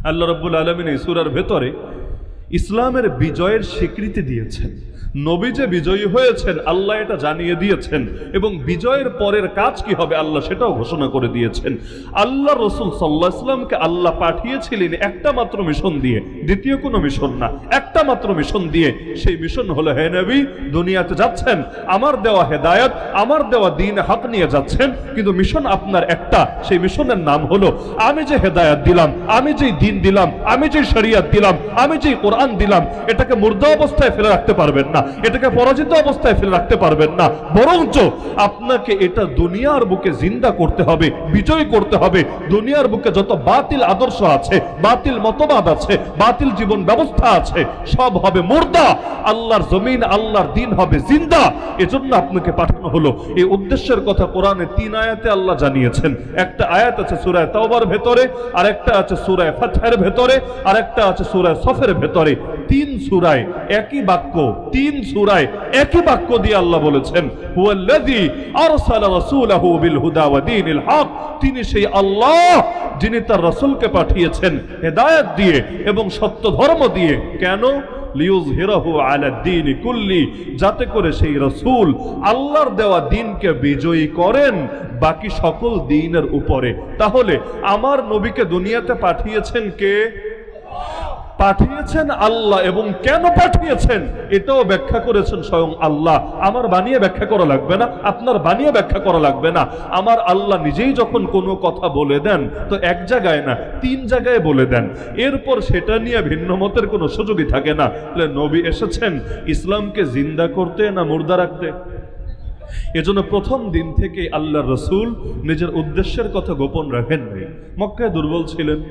আল্লাহ রাব্বুল আলামিন এই সূরার ভেতরে ইসলামের বিজয়ের স্বীকৃতি দিয়েছেন। নবী যে বিজয়ী হয়েছেন আল্লাহ এটা জানিয়ে দিয়েছেন, এবং বিজয়ের পরের কাজ কি হবে আল্লাহ সেটাও ঘোষণা করে দিয়েছেন। আল্লাহ রসুল সাল্লাল্লাহু আলাইহি ওয়াসাল্লামকে আল্লাহ পাঠিয়েছিলেন একটা মাত্র মিশন দিয়ে, দ্বিতীয় কোনো মিশন না, একটা মাত্র মিশন দিয়ে। সেই মিশন হলো, হে নবী, দুনিয়াতে যাচ্ছেন, আমার দেওয়া হেদায়েত, আমার দেওয়া দ্বীন হক নিয়ে যাচ্ছেন, কিন্তু মিশন আপনার একটা। সেই মিশনের নাম হলো, আমি যে হেদায়েত দিলাম, আমি যেই দ্বীন দিলাম, আমি যেই শরীয়ত দিলাম, আমি যেই কোরআন দিলাম, এটাকে মুর্দা অবস্থায় ফেলে রাখতে পারবেন না, এটাকে পরাজিত অবস্থায় ফেলে রাখতে পারবেন না, বরঞ্চ আপনাকে এটা দুনিয়ার বুকে জিন্দা করতে হবে, বিজয় করতে হবে। দুনিয়ার বুকে যত বাতিল আদর্শ আছে, বাতিল মতবাদ আছে, বাতিল জীবন ব্যবস্থা আছে, সব হবে মুর্দা। আল্লাহর জমিন, আল্লাহর দ্বীন হবে জিন্দা। এজন্য আপনাকে পাঠানো হলো। এই উদ্দেশ্যের কথা কোরআনে 3 আয়াতে আল্লাহ জানিয়েছেন। একটা আয়াত আছে সূরা তাওবার ভেতরে, আরেকটা আছে সূরা ফাতহের ভেতরে, আরেকটা আছে সূরা সফের ভেতরে। 3 সূরায় একই বাক্য, 3 সূরায় একই বাক্য দিয়ে আল্লাহ বলেছেন, হুয়াল্লাযী আরসালা রাসূলাহু বিল হুদা ওয়া দীনিল হক। তিনি সেই আল্লাহ যিনি তার রাসূলকে পাঠিয়েছেন হেদায়েত দিয়ে এবং সত্য ধর্ম দিয়ে। কেন? লিইয়ুযহিরাহু আলা দ্বীনি কুল্লি, যাতে করে সেই রাসূল আল্লাহর দেওয়া দ্বীনকে বিজয়ী করেন বাকি সকল দ্বীনের উপরে। তাহলে আমার নবীকে দুনিয়াতে পাঠিয়েছেন কে? পাঠিয়েছেন আল্লাহ। এবং কেন পাঠিয়েছেন এটাও ব্যাখ্যা করেছেন স্বয়ং আল্লাহ। আমার বানিয়ে ব্যাখ্যা করা লাগবে না, আপনার বানিয়ে ব্যাখ্যা করা লাগবে না। আমার আল্লাহ নিজেই যখন কোনো কথা বলে দেন তো এক জায়গায় না, 3 জায়গায় বলে দেন। এরপর সেটা নিয়ে ভিন্ন মতের কোনো সুযোগই থাকে না। তাহলে নবী এসেছেন ইসলামকে জিন্দা করতে না মুর্দা রাখতে? এজন্য প্রথম দিন থেকে আল্লাহর রাসূল নিজের উদ্দেশ্যের কথা গোপন রাখেন নাই। মক্কায় দুর্বল ছিলেন,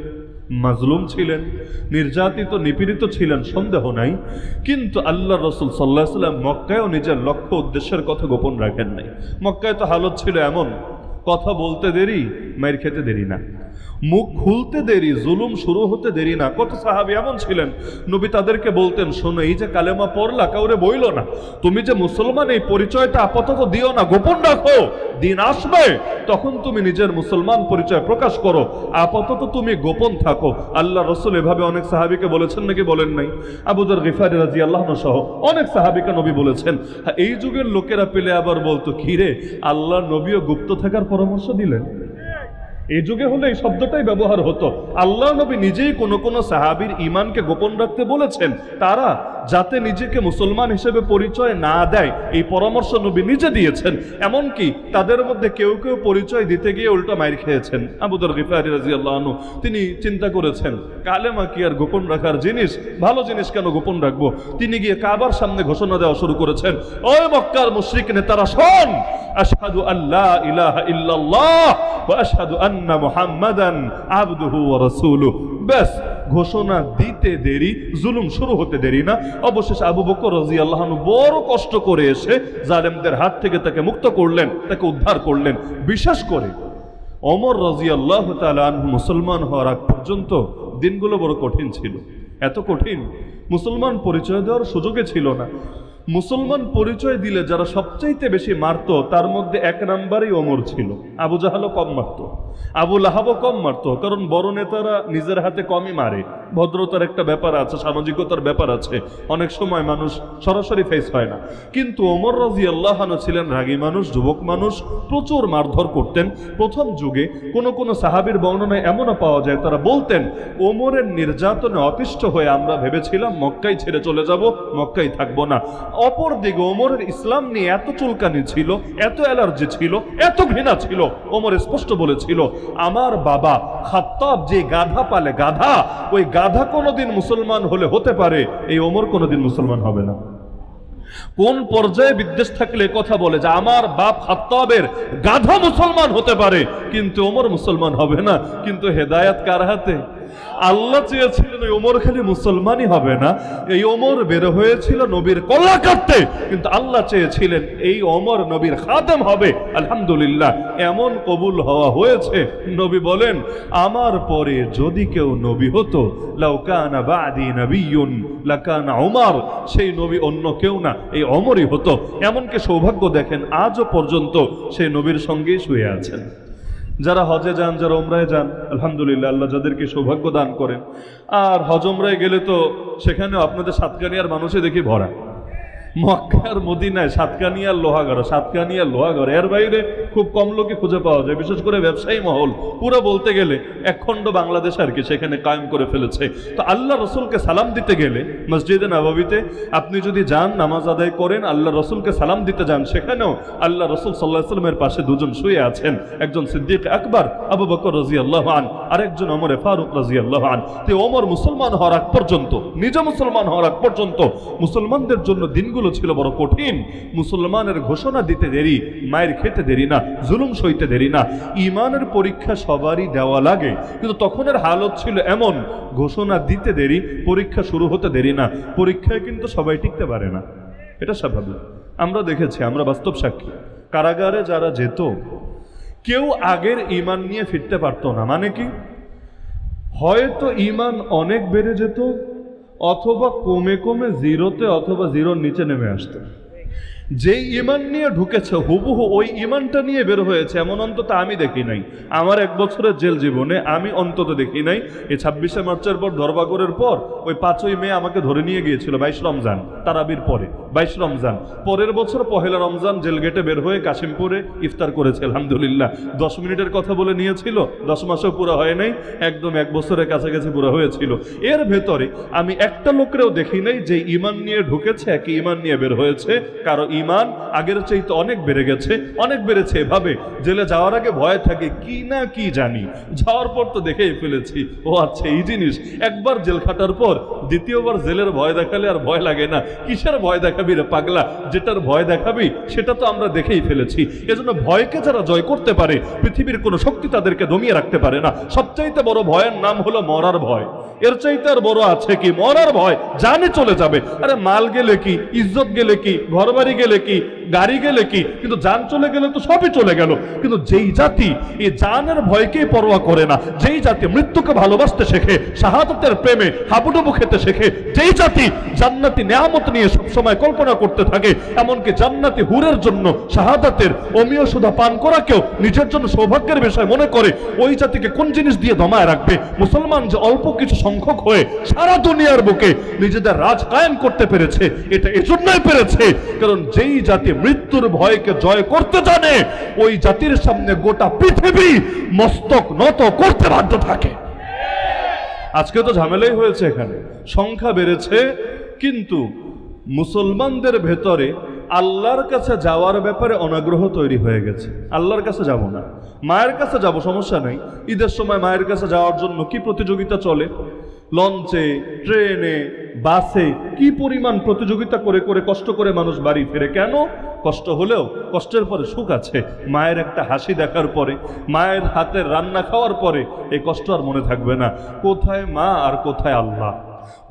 মাজলুম ছিলেন, নির্যাতিত নিপীড়িত ছিলেন, সন্দেহ নাই। কিন্তু আল্লাহ রাসূল সাল্লাল্লাহু আলাইহি ওয়াসাল্লাম মক্কায়ও নিজের লক্ষ্য উদ্দেশ্যের কথা গোপন রাখেন নাই। মক্কায় তো হালত ছিল এমন, কথা বলতে দেরি, মাইর খেতে দেরি না, মুখ খুলতে দেরি, জুলুম শুরু হতে দেরি না। কত সাহাবী এমন ছিলেন, নবী তাদেরকে বলতেন, শোনো, এই যে কালেমা পড়লা কাউরে বইলো না, তুমি যে মুসলমান এই পরিচয়টা আপাতত দিও না, গোপন রাখো। দিন আসবে তখন তুমি নিজের মুসলমান পরিচয় প্রকাশ করো, আপাতত তুমি গোপন থাকো। আল্লাহ রাসূল এভাবে অনেক সাহাবীকে বলেছেন নাকি বলেন নাই? আবু যর গিফারী রাদিয়াল্লাহু আনহু সহ অনেক সাহাবীকে নবী বলেছেন। এই যুগের লোকেরা পেলে আবার বলতো, কি রে, আল্লাহ নবীও গুপ্ত থাকার পরামর্শ দিলেন? এই যুগে হলে এই শব্দটাই ব্যবহার হতো। আল্লাহ নবী নিজেই কোন সাহাবীর ঈমানকে গোপন রাখতে বলেছেন, তারা যাতে নিজেকে মুসলমান হিসেবে পরিচয় না দেয় এই পরামর্শ নবী নিজে দিয়েছেন। এমনকি তাদের মধ্যে কেউ কেউ পরিচয় দিতে গিয়ে উল্টা মাইর খেয়েছেন। আবু যর গিফারী রাদিয়াল্লাহু আনহু তিনি চিন্তা করেছেন, কালেমা কি আর গোপন রাখার জিনিস? ভালো জিনিস কেন গোপন রাখবো? তিনি গিয়ে কাবার সামনে ঘোষণা দেওয়া শুরু করেছেন, ওই মক্কার মুশরিক নেতারা শোন, আশহাদু আল্লা ইলাহা ইল্লাল্লাহ ওয়া আশহাদু আন্না মুহাম্মাদান আবদুহু ওয়া রাসূলুহু। ব্যাস, ঘোষণা দিতে দেরি, জুলুম শুরু হতে দেরি না। অবশেষে আবু বকর রাদিয়াল্লাহু আনহু বড় কষ্ট করে এসে জালেমদের হাত থেকে তাকে মুক্ত করলেন, তাকে উদ্ধার করলেন। বিশেষ করে ওমর রাদিয়াল্লাহু তাআলা আনহু মুসলমান হওয়ার আগ পর্যন্ত দিনগুলো বড় কঠিন ছিল। এত কঠিন, মুসলমান পরিচয় দেওয়ার সুযোগে ছিল না। মুসলমান পরিচয় দিলে যারা সবচাইতে বেশি মারত তার মধ্যে 1 নম্বরেই ওমর ছিল। আবু জাহালও কম মারত, আবু লাহাবও কম মারত, কারণ বড় নেতারা নিজের হাতে কমই মারে। ভদ্রতার একটা ব্যাপার আছে, সামাজিকতার ব্যাপার আছে, অনেক সময় মানুষ সরাসরি ফেস হয় না। কিন্তু ওমর রাদিয়াল্লাহু আনহু ছিলেন রাগী মানুষ, যুবক মানুষ, প্রচুর মারধর করতেন। প্রথম যুগে কোন সাহাবীর বর্ণনায় এমনও পাওয়া যায়, তারা বলতেন, ওমরের নির্যাতনে অতিষ্ঠ হয়ে আমরা ভেবেছিলাম মক্কাই ছেড়ে চলে যাব, মক্কাই থাকবো না। অপর দিকে ওমরের ইসলাম নিয়ে এত চুলকানি ছিল, এত অ্যালার্জি ছিল, এত ঘৃণা ছিল, ওমর স্পষ্ট বলেছিল, আমার বাবা খাত্তাব যে গাধা পালে, গাধা, ওই গাধা কোনোদিন মুসলমান হলে হতে পারে, এই ওমর কোনোদিন মুসলমান হবে না। কোন পর্যায়ে বিদ্বেষ থাকলে কথা বলে যে আমার বাপ খাত্তাবের গাধা মুসলমান হতে পারে কিন্তু ওমর মুসলমান হবে না। কিন্তু হেদায়েত কার হাতে? আল্লাহ চেয়েছিলেন ওই ওমর খালি মুসলমানই হবে না, এই ওমর বের হয়েছিল নবীর কল্লা কাটতে, কিন্তু আল্লাহ চেয়েছিলেন এই ওমর নবীর খাদেম হবে। আলহামদুলিল্লাহ, এমন কবুল হওয়া হয়েছে। নবী বলেন, আমার পরে যদি কেউ নবী হতো, লাউ কানা বাদি নবিয়্যুন লাকানা উমর, সেই নবী অন্য কেউ না, এই ওমরই হতো। এমনকি সৌভাগ্য দেখেন আজও পর্যন্ত সেই নবীর সঙ্গেই শুয়ে আছেন। যারা হজে যান, যারা ওমরায় যান, আলহামদুলিল্লাহ আল্লাহ যাদেরকে সৌভাগ্য দান করেন। আর হজ ওমরায় গেলে তো সেখানেও আপনাদের সাতকানিয়ার মানুষে দেখি ভরা। মক্কার মদিনায় সাতকানিয়ার লোহাগড়া, সাতকানিয়ার লোহাগড়া, এর বাইরে খুব কম লোকে খুঁজে পাওয়া যায়। বিশেষ করে ব্যবসায়ী মহল পুরো বলতে গেলে একখণ্ড বাংলাদেশ আর কি সেখানে কায়েম করে ফেলেছে। তো আল্লাহ রসুলকে সালাম দিতে গেলে মসজিদে নববীতে আপনি যদি যান, নামাজ আদায় করেন, আল্লাহ রসুলকে সালাম দিতে যান, সেখানেও আল্লাহ রসুল সাল্লাল্লাহু আলাইহি ওয়াসাল্লামের পাশে দুজন শুয়ে আছেন, একজন সিদ্দিক আকবর আবু বকর রাদিয়াল্লাহু আনহু, আরেকজন ওমরে ফারুক রাদিয়াল্লাহু আনহু। তো ওমর মুসলমান হওয়ার আগ পর্যন্ত, নিজে মুসলমান হওয়ার আগ পর্যন্ত মুসলমানদের জন্য দিনগুলো ছিল বড় কঠিন। মুসলমানের ঘোষণা দিতে দেরি, মায়ের খেতে দেরি না, জুলুম সইতে দেরি না। ঈমানের পরীক্ষা সবারই দেওয়া লাগে, কিন্তু তখনের হালত ছিল এমন, ঘোষণা দিতে দেরি, পরীক্ষা শুরু হতে দেরি না। পরীক্ষায় কিন্তু সবাই টিকতে পারে না, এটা স্বাভাবিক। আমরা দেখেছি, আমরা বাস্তব সাক্ষী। কারাগারে যারা যেত, কেউ আগের ঈমান নিয়ে ফিরতে পারতো না। মানে কি, হয়তো ঈমান অনেক বেড়ে যেত, অথবা কমে কমে জিরোতে অথবা জিরোর নিচে নেমে আসতো। যেই ঈমান নিয়ে ঢুকেছে হুবহু ওই ঈমানটা নিয়ে বের হয়েছে এমন অন্তত আমি দেখি নাই। আমার 1 বছরের জেল জীবনে আমি অন্তত দেখি নাই। এই 26শে মার্চের পর, ধরবাগরের পর, ওই 5ই মে আমাকে ধরে নিয়ে গিয়েছিল 22 রমজান, তারাবির পরে 22 রমজান। পরের বছর 1লা রমজান জেল গেটে বের হয়ে কাশিমপুরে ইফতার করেছে আলহামদুলিল্লাহ। 10 মিনিটের কথা বলে নিয়েছিল, 10 মাসও পুরো হয় নাই, একদম 1 বছরের কাছাকাছি পুরো হয়েছিল। এর ভেতরে আমি একটা লোকরেও দেখি নাই যে ঈমান নিয়ে ঢুকেছে একই ঈমান নিয়ে বের হয়েছে। কারো ঈমান আগের চাইতে অনেক বেড়ে গেছে, অনেক বেড়েছে। এভাবে জেলে যাওয়ার আগে ভয় থাকে, কি না কি জানি, যাওয়ার পর তো দেখেই ফেলেছি, ও আচ্ছা এই জিনিস। একবার জেল খাটার পর দ্বিতীয়বার জেলের ভয় দেখালে আর ভয় লাগে না। কিসের ভয় দেখাবি রে পাগলা, যেটার ভয় দেখাবি সেটা তো আমরা দেখেই ফেলেছি। এজন্য ভয়কে যারা জয় করতে পারে, পৃথিবীর কোনো শক্তি তাদেরকে দমিয়ে রাখতে পারে না। সবচাইতে বড় ভয়ের নাম হলো মরার ভয়। এর চাইতে আর বড় আছে কি? মরার ভয়, জানে চলে যাবে। আরে মাল গেলে কি, ইজ্জত গেলে কি, ঘরবাড়ি গেলে কি, গাড়ি গেলে কি, কিন্তু জান চলে গেলে তো সবই চলে গেল। কিন্তু যেই জাতি এই জানের ভয়কেই পরোয়া করে না, যেই জাতি মৃত্যুকে ভালোবাসতে শেখে, শাহাদাতের প্রেমে হাবুডুবু খেতে শেখে, যেই জাতি জান্নাতি নেয়ামত নিয়ে সবসময় কল্পনা করতে থাকে, এমনকি জান্নাতি হুরের জন্য শাহাদাতের অমীয় সুধা পান করাকেও নিজের জন্য সৌভাগ্যের বিষয় মনে করে, ওই জাতিকে কোন জিনিস দিয়ে দমায় রাখবে? মুসলমান যে অল্প কিছু সংখ্যক হয়ে সারা দুনিয়ার বুকে নিজেদের রাজ কায়েম করতে পেরেছে, এটা এজন্যই পেরেছে কারণ যেই জাতি মৃত্যুর ভয়কে জয় করতে জানে, ওই জাতির সামনে গোটা পৃথিবী মস্তক নত করতে বাধ্য থাকে। আজকে তো ঝামেলাই হয়েছে, এখানে সংখ্যা বেড়েছে, কিন্তু মুসলমানদের ভেতরে আল্লাহর কাছে যাওয়ার ব্যাপারে অনাগ্রহ তৈরি হয়ে গেছে। আল্লাহর কাছে যাব না, মায়ের কাছে যাব, সমস্যা নেই। ঈদের সময় মায়ের কাছে যাওয়ার জন্য কি প্রতিযোগিতা চলে, লঞ্চে, ট্রেনে, বাসে কি পরিমাণ প্রতিযোগিতা করে করে কষ্ট করে মানুষ বাড়ি ফেরে। কেন? কষ্ট হলেও কষ্টের পরে সুখ আছে। মায়ের একটা হাসি দেখার পরে, মায়ের হাতের রান্না খাওয়ার পরে এই কষ্ট আর মনে থাকবে না। কোথায় মা আর কোথায় আল্লাহ,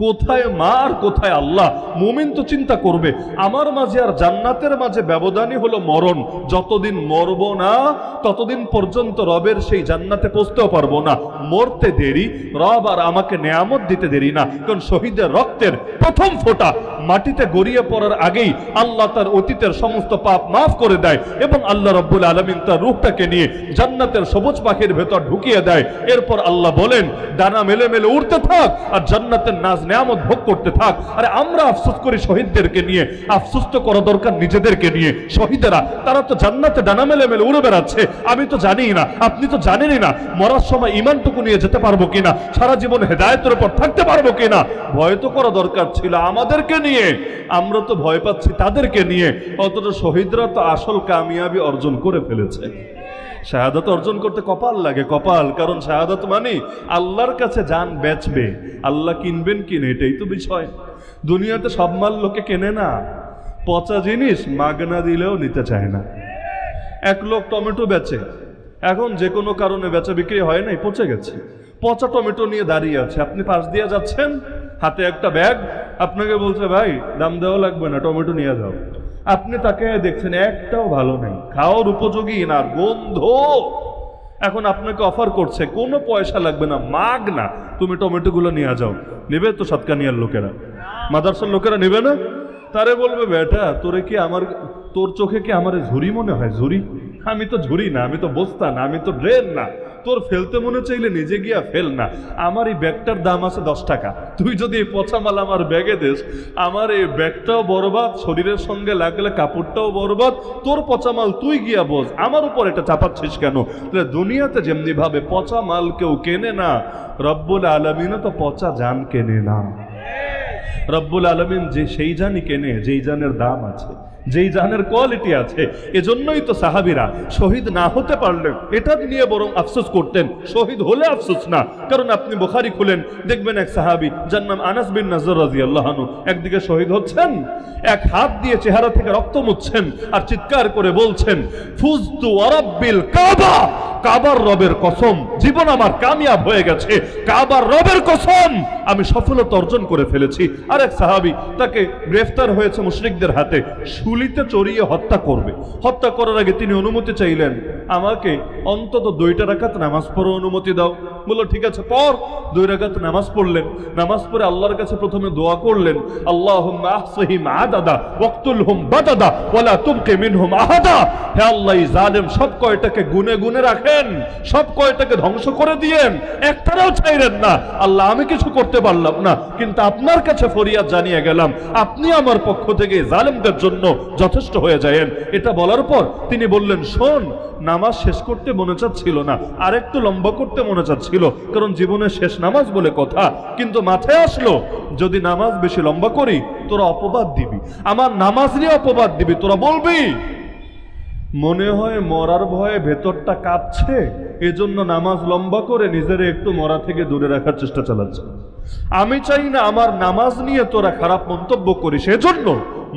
কোথায় মা আর কোথায় আল্লাহ। মুমিন তো চিন্তা করবে, আমার মাঝে আর জান্নাতের মাঝে ব্যবধানই হলো মরণ। যতদিন মরব না ততদিন পর্যন্ত রবের সেই জান্নাতে পৌঁছতেও পারবো না। মরতে দেরি, রব আর আমাকে নেয়ামত দিতে দেরি না। কারণ শহীদের রক্তের প্রথম ফোঁটা মাটিতে গড়িয়ে পড়ার আগেই আল্লাহ তার অতীতের সমস্ত পাপ মাফ করে দেয় এবং আল্লাহ রাব্বুল আলামিন তার রূহটাকে নিয়ে জান্নাতের সবুজ পাখির ভেতর ঢুকিয়ে দেয়। এরপর আল্লাহ বলেন, ডানা মেলে মেলে উড়তে থাক আর জান্নাতের নাজ নেয়ামত ভোগ করতে থাক। আরে আমরা আফসোস করি শহীদদেরকে নিয়ে, আফসোস তো করা দরকার নিজেদেরকে নিয়ে। শহীদেরা তারা তো জান্নাতে ডানা মেলে মেলে উড়ে বেড়াচ্ছে, আমি তো জানিই না, আপনি তো জানেনই না মরার সময় ঈমানটুকু নিয়ে যেতে পারবো কিনা, সারা জীবন হেদায়েতের উপর থাকতে পারবো কিনা। ভয় তো করা দরকার ছিল আমাদেরকে নিয়ে, আমরা তো ভয় পাচ্ছি তাদেরকে নিয়ে। অথচ শহীদরা তো আসল কামিয়াবি অর্জন করে ফেলেছে। শাহাদাত অর্জন করতে কপাল লাগে, কপাল। কারণ শাহাদাত মানে আল্লাহর কাছে জান বেচবে, আল্লাহ কিনবেন কিনে, এটাই তো বিষয়। দুনিয়াতে সব মাল লোকে কেনে না, পচা জিনিস মাগনা দিলেও নিতে চায় না। এক লোক টমেটো বেচে, এখন যে কোনো কারণে বেচা বিক্রি হয় নাই, পচে গেছে, পচা টমেটো নিয়ে দাঁড়িয়ে আছে। আপনি পাশ দিয়ে যাচ্ছেন, হাতে একটা ব্যাগ, আপনাকে বলছে ভাই দাম দেওয়া লাগবে না, টমেটো নিয়ে যাও। আপনি তাকে দেখছেন একটাও ভালো নেই, খাওয়ার উপযোগী না, গন্ধ। এখন আপনাকে অফার করছে কোনো পয়সা লাগবে না, মাগ না, তুমি টমেটোগুলো নিয়ে যাও। নেবে তো সাতকানিয়ার লোকেরা, মাদ্রাসার লোকেরা নেবে না? তারে বলবে বেটা তোরে কি আমার, তোর চোখে কি আমার ঝুরি মনে হয়? ঝুরি আমি তো ঝুড়ি না, আমি তো বস্তা না, আমি তো ড্রেন না, তোর ফেলতে মনে চাইলে নিজে গিয়া ফেল না। আমার এই ব্যাগটার দাম আছে 10 টাকা, তুই যদি এই পচা মাল আমার ব্যাগে দিস, আমার এই ব্যাগটাও বরবাদ, শরীরের সঙ্গে লাগলে কাপড়টাও বরবাদ, তোর পচা মাল তুই গিয়া বোঝ, আমার উপর এটা চাপাচ্ছিস কেন? দুনিয়াতে যেমনি ভাবে পচা মাল কেউ কেনে না, রব্বুল আলামিনও তো পচা জান কেনে না। রব্বুল আলামিন যে সেই জানই কেনে যেই জানের দাম আছে, যেই জানের কোয়ালিটি আছে। এজন্যই তো সাহাবীরা শহীদ না হতে পারলেন এটা নিয়ে বরং আফসোস করতেন, শহীদ হলে আফসোস না। কারণ আপনি বুখারী খুলেন, দেখবেন এক সাহাবী যার নাম আনাস বিন নাজর রাদিয়াল্লাহু আনহু একদিকে শহীদ হচ্ছেন, এক হাত দিয়ে চেহারা থেকে রক্ত মুছছেন আর চিৎকার করে বলছেন, ফুজতু ওয়া রাব্বিল কাবা, কাবার রবের কসম, জীবন আমার কামিয়াব হয়ে গেছে, কাবার রবের কসম আমি সফলতা অর্জন করে ফেলেছি। আরেক সাহাবী, তাকে গ্রেফতার হয়েছে মুশরিকদের হাতে, শুলিতে চড়িয়ে হত্যা করবে। হত্যা করার আগে তিনি অনুমতি চাইলেন, আমাকে অন্তত 2 রাকাত নামাজ পড়ার অনুমতি দাও। বলল ঠিক আছে পর। 2 রাকাত নামাজ পড়লেন। নামাজ পড়ে আল্লাহর কাছে প্রথমে দোয়া করলেন, আল্লাহুম্মা আহসিহিম আদাদা ওয়াকতুলহুম বাদাদা ওয়ালা তুবকি মিনহুম আহাদা। হে আল্লাহ, এই জালেম সব কয়টাকে গুনে গুনে রাখেন, সব কয়টাকে ধ্বংস করে দিয়েন, একটাও ছাইরেন না। আল্লাহ, আমি কিছু করতে পারলাম না, কিন্তু আপনার কাছে ফরিয়াদ জানিয়ে গেলাম, আপনি আমার পক্ষ থেকে জালেমদের জন্য যথেষ্ট হয়ে যায়েন। এটা বলার পর তিনি বললেন, শোন, নামাজ শেষ করতে মনে চাচ্ছিল না, আরেকটু লম্বা করতে মনে চাচ্ছিল, কারণ জীবনের শেষ নামাজ বলে কথা। কিন্তু মাথায় আসলো, যদি নামাজ বেশি লম্বা করি তোরা অপবাদ দিবি, আমার নামাজ নিয়ে অপবাদ দিবি, তোরা বলবি। মনে হয় মরার ভয়ে ভেতরটা কাঁপছে, এজন্য নামাজ লম্বা করে নিজের একটু মরা থেকে দূরে রাখার চেষ্টা চালাচ্ছে। আমি চাই না আমার নামাজ নিয়ে তোরা খারাপ মন্তব্য করিস, এজন্য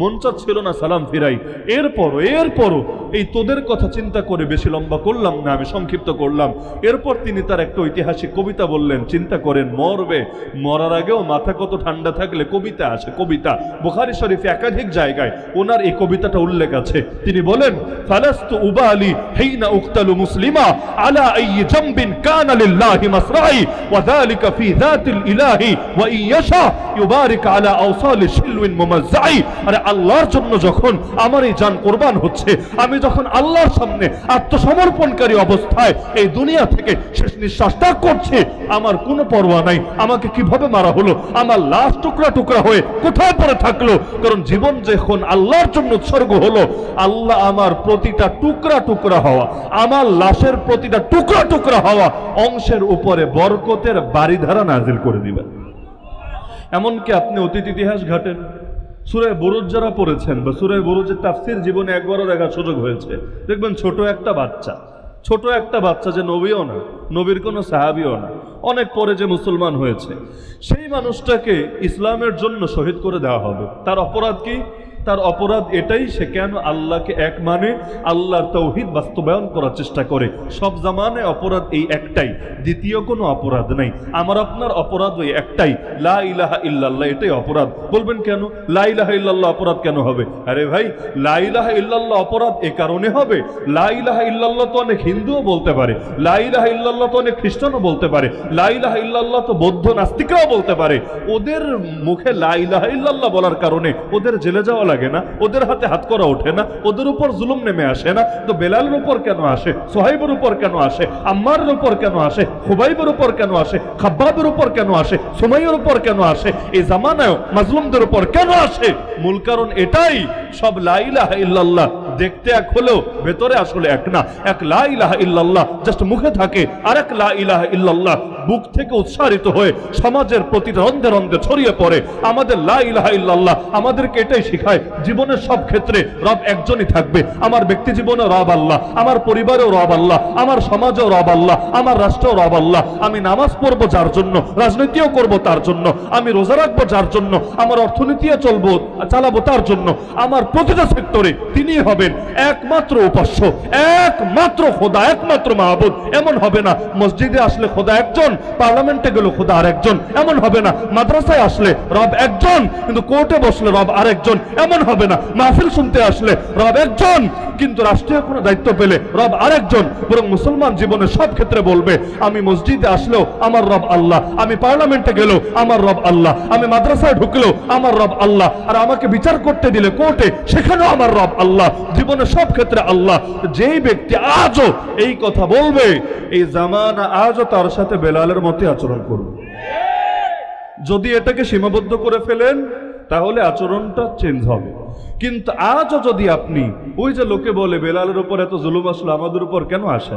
মন চাচ্ছিল না সালাম ফিরাই। এরপরও এই তোদের কথা চিন্তা করে বেশি লম্বা করলাম না, আমি সংক্ষিপ্ত করলাম। এরপর তিনি তার একটা ঐতিহাসিক কবিতা বললেন, চিন্তা করেন, মরবে, মরার আগেও মাথা কত ঠান্ডা থাকলে কবিতা আসে। কবিতা বুখারী শরীফে একাধিক জায়গায় ওনার এই কবিতাটা উল্লেখ আছে। তিনি বলেন, ফালাস্তু উবালি হিনা উক্তালু মুসলিমা আলা আইয়ি জামবিন কানা লিল্লাহি মাসরাই ওয়া যালিকা ফি যাতিল ইলাহি ওয়া ইয়াশা ইউবারিক আলা আওসালি শিলউইন মুমাজ্জাই। আরে আল্লাহর জন্য যখন আমার এই জান কুরবান হচ্ছে, আমি যখন আল্লাহর সামনে আত্মসমর্পণকারী অবস্থায় এই দুনিয়া থেকে শেষ নিঃশ্বাস ত্যাগ করছি, আমার কোনো পরোয়া নাই আমাকে কিভাবে মারা হলো, আমার লাশ টুকরা টুকরা হয়ে কোথায় পড়ে থাকলো। কারণ জীবন যখন আল্লাহর জন্য উৎসর্গ হলো, আল্লাহ আমার প্রতিটা টুকরা টুকরা হওয়া, আমার লাশের প্রতিটা টুকরা টুকরা হওয়া অংশের উপরে বরকতের বাড়িধারা নাজিল করে দিবেন। এমনকি আপনি অতীত ইতিহাস ঘাটেন, সূরা বুরুজ যারা পড়েছেন বা সূরা বুরুজের তাফসীর জীবনে একবারও দেখার সুযোগ হয়েছে, দেখবেন ছোট একটা বাচ্চা যে নবীও না, নবীর কোনো সাহাবীও না, অনেক পরে যে মুসলমান হয়েছে, সেই মানুষটাকে ইসলামের জন্য শহীদ করে দেওয়া হবে। তার অপরাধ কি? তার অপরাধ এটাই, সে কেন আল্লাহকে এক মানে, আল্লাহর তাওহীদ বাস্তবায়ন করার চেষ্টা করে। সব জামানে অপরাধ এই একটাই, দ্বিতীয় কোনো অপরাধ নাই। আমার আপনার অপরাধ ওই একটাই, লা ইলাহা ইল্লাল্লাহ, এটাই অপরাধ। বলবেন কেন লা ইলাহা ইল্লাল্লাহ অপরাধ কেন হবে? আরে ভাই, লা ইলাহা ইল্লাল্লাহ অপরাধ এ কারণে হবে, লা ইলাহা ইল্লাল্লাহ তো অনেক হিন্দুও বলতে পারে, লা ইলাহা ইল্লাল্লাহ তো অনেক খ্রিস্টানও বলতে পারে, লা ইলাহা ইল্লাল্লাহ তো বৌদ্ধ নাস্তিকরাও বলতে পারে। ওদের মুখে লা ইলাহা ইল্লাল্লাহ বলার কারণে ওদের জেলে যাওয়া লাগে না, ওদের হাতে হাত করা ওঠে না, ওদের উপর জুলুম নেমে আসে না। তো বেলালের উপর কেন আসে, সোহাইবের উপর কেন আসে, আম্মারের উপর কেন আসে, খুবাইবের উপর কেন আসে, খাব্বাবের উপর কেন আসে, সুমাইয়ের উপর কেন আসে, এই জামানায় মাজলুমদের উপর কেন আসে? মূল কারণ এটাই, সব লা ইলাহা ইল্লাল্লাহ দেখতে এক হলেও ভেতরে আসলে এক না। এক লা ইলাহা ইল্লাল্লাহ জাস্ট মুখে থাকে, আর এক লা ইলাহা ইল্লাল্লাহ বুক থেকে উচ্চারিত হয়ে সমাজের প্রতিটা রন্ধে রন্ধে ছড়িয়ে পড়ে। আমাদের লা ইলাহা ইল্লাল্লাহ আমাদেরকে এটাই শেখায়, জীবনের সব ক্ষেত্রে রব একজনই থাকবে। আমার ব্যক্তি জীবনে রব আল্লাহ, আমার পরিবারেও রব আল্লাহ, আমার সমাজেও রব আল্লাহ, আমার রাষ্ট্রেও রব আল্লাহ। আমি নামাজ পড়বো যার জন্য, রাজনীতিও করব তার জন্য, আমি রোজা রাখবো যার জন্য, আমার অর্থনীতিও চালাবো তার জন্য, আমার প্রতিটা সেক্টরে তিনি হবেন একমাত্র উপাস্য, একমাত্র খোদা, একমাত্র মাহবুদ। এমন হবে না মসজিদে আসলে খোদা একজন, পার্লামেন্টে গেল খোদা আরেকজন, এমন হবে না। মাদ্রাসায় আসলে রব একজন কিন্তু কোর্টে বসলে রব আরেকজন, এমন হবে না। মাহফিল শুনতে আসলে রব একজন, কিন্তু রাষ্ট্রীয় কোনো দায়িত্ব পেলে রব আরেকজন। বরং মুসলমান জীবনে সব ক্ষেত্রে বলবে, আমি মসজিদে আসলেও আমার রব আল্লাহ, আমি পার্লামেন্টে গেলেও আমার রব আল্লাহ, আমি মাদ্রাসায় ঢুকলেও আমার রব আল্লাহ, আর আমাকে বিচার করতে দিলে কোর্টে সেখানেও আমার রব আল্লাহ। জীবনে সব ক্ষেত্রে আল্লাহ। যেই ব্যক্তি আজও এই কথা বলবে, এই জামানা আজও তার সাথে বেলালের মতো আচরণ করবে। যদি এটাকে সীমাবদ্ধ করে ফেলেন তাহলে আচরণটা চেঞ্জ হবে। কিন্তু আজও যদি আপনি ওই যে লোকে বলে বেলালের উপর এত জুলুম আসলো, আমাদের উপর কেন আসে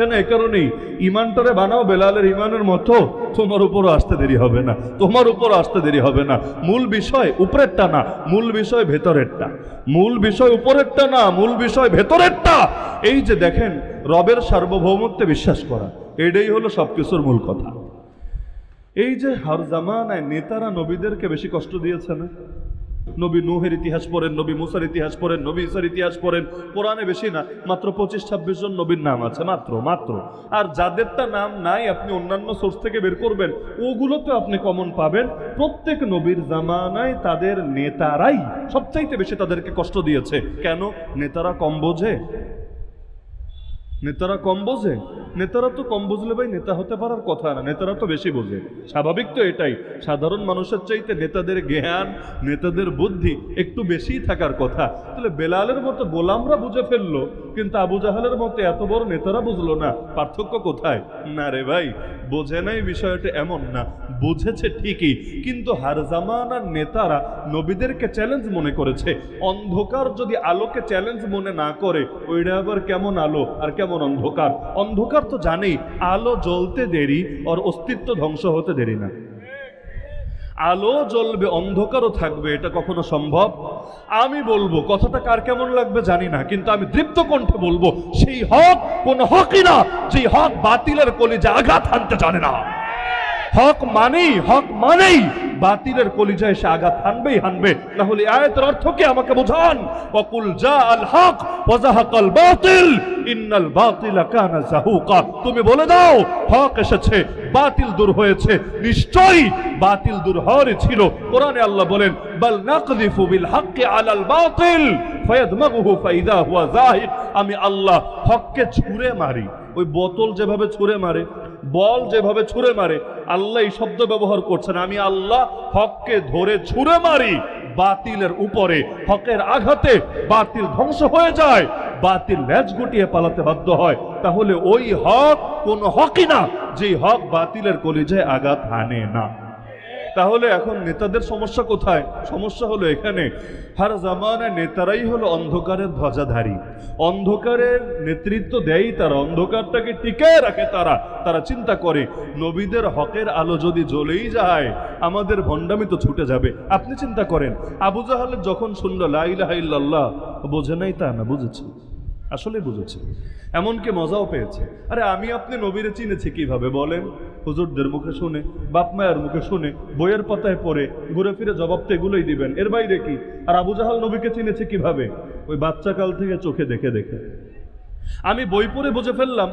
না, এ কারণেই ইমানটারে বানাও বেলালের ইমানের মতো, তোমার উপরও আসতে দেরি হবে না, তোমার উপরও আসতে দেরি হবে না। মূল বিষয় উপরেরটা না, মূল বিষয় ভেতরেরটা। মূল বিষয় উপরেরটা না, মূল বিষয় ভেতরেরটা। এই যে দেখেন, রবের সার্বভৌমত্বে বিশ্বাস করা, এটাই হলো সবকিছুর মূল কথা। এই যে হর জামানায় নেতারা নবীদেরকে বেশি কষ্ট দিয়েছে না? নবী নূহের ইতিহাস পড়েন, নবী মুসার ইতিহাস পড়েন, নবী ঈসার ইতিহাস পড়েন, কোরআনে বেশি না, মাত্র 25-26 জন নবীর নাম আছে, মাত্র। আর যাদেরটা নাম নাই আপনি অন্যান্য সোর্স থেকে বের করবেন, ওগুলোতে আপনি কমন পাবেন। প্রত্যেক নবীর জামানায় তাদের নেতারাই সবচাইতে বেশি তাদেরকে কষ্ট দিয়েছে। কেন? নেতারা কম বোঝে? নেতারা কম বোঝে? নেতারা তো কম বুঝলে ভাই নেতা হতে পারার কথা না, নেতারা তো বেশি বোঝে। স্বাভাবিক তো এটাই, সাধারণ মানুষের চাইতে নেতাদের জ্ঞান, নেতাদের বুদ্ধি একটু বেশিই থাকার কথা। তাহলে বেলালের মতো গোলামরা বুঝে ফেললো, কিন্তু আবু জাহালের মতো এত বড় নেতারা বুঝলো না। পার্থক্য কোথায়? না রে ভাই, বোঝে নাই বিষয়টা এমন না, বুঝেছে ঠিকই, কিন্তু হার জামানার নেতারা নবীদেরকে চ্যালেঞ্জ মনে করেছে। অন্ধকার যদি আলোকে চ্যালেঞ্জ মনে না করে, ওইটা আবার কেমন আলো আর কেমন অন্ধকার? অন্ধকার তো জানেই আলো জ্বলতে দেরি, ওর অস্তিত্ব ধ্বংস হতে দেরি না। আলো জ্বলবে, অন্ধকারও থাকবে, এটা কখনো সম্ভব? আমি বলবো, কথাটা কার কেমন লাগবে জানি না, কিন্তু আমি দৃপ্ত কণ্ঠে বলবো, সেই হক কোন হকই না যেই হক বাতিলের কলিজা আঘাত হানতে জানে না। হক মানেই বাতিলের কলিজায় এসে আঘাত হানবে। না হলে আয়াতের অর্থ কি আমাকে বোঝান। ওয়াকুল জাআল হক ওয়া যাহাকাল বাতিল ইন্নাল বাতিলা কানা যাহুকা। তুমি বলে দাও, হক এসেছে, বাতিল দূর হয়েছে। নিশ্চয়ই বাতিল দূর হওয়ারই ছিল। কোরআনে আল্লাহ বলেন, বাল নাকযিফু বিল হাক্কি আলাল বাতিল ফায়াদমাগুহু ফাইদা হুয়া যাহিক। আমি আল্লাহ হককে ছুঁড়ে মারি। ওই বোতল যেভাবে ছুঁড়ে মারে, বল যেভাবে ছুঁড়ে মারে, আল্লাহ এই শব্দ ব্যবহার করছেন, আমি আল্লাহ হককে ধরে ছুঁড়ে মারি বাতিলের উপরে। হকের আঘাতে বাতিল ধ্বংস হয়ে যায়, বাতিল লেজ গুটিয়ে পালাতে বাধ্য হয়। তাহলে ওই হক কোন হকই না যে হক বাতিলের কলিজায় আঘাত হানে না। তাহলে এখন নেতাদের সমস্যা কোথায়? সমস্যা হলো এখানে, হার জামানায় নেতারাই হলো অন্ধকারের ধ্বজাধারী। অন্ধকারের নেতৃত্ব দেয় তারা, অন্ধকারটাকে টিকায় রাখে তারা চিন্তা করে নবীদের হকের আলো যদি জ্বলেই যায়, আমাদের ভণ্ডামি তো ছুটে যাবে। আপনি চিন্তা করেন, আবু জাহালের যখন শুনল লা ইলাহা ইল্লাল্লাহ, বোঝে নাই তা না, বুঝেছে, আসলে বুঝেছে, এমনকি মজাও পেয়েছে। আরে আমি আপনি নবীরে চিনেছি কিভাবে বলেন? হুজুরদের মুখে শুনে, বাপ মায়ের মুখে শুনে, বইয়ের পাতায় পড়ে, ঘুরে ফিরে জবাব তো এগুলোই দিবেন, এর বাইরে কি? আর আবু জাহাল নবীকে চিনেছে কিভাবে? ওই বাচ্চাকাল থেকে চোখে দেখে দেখে। আমি বই পড়ে বুঝে ফেললাম,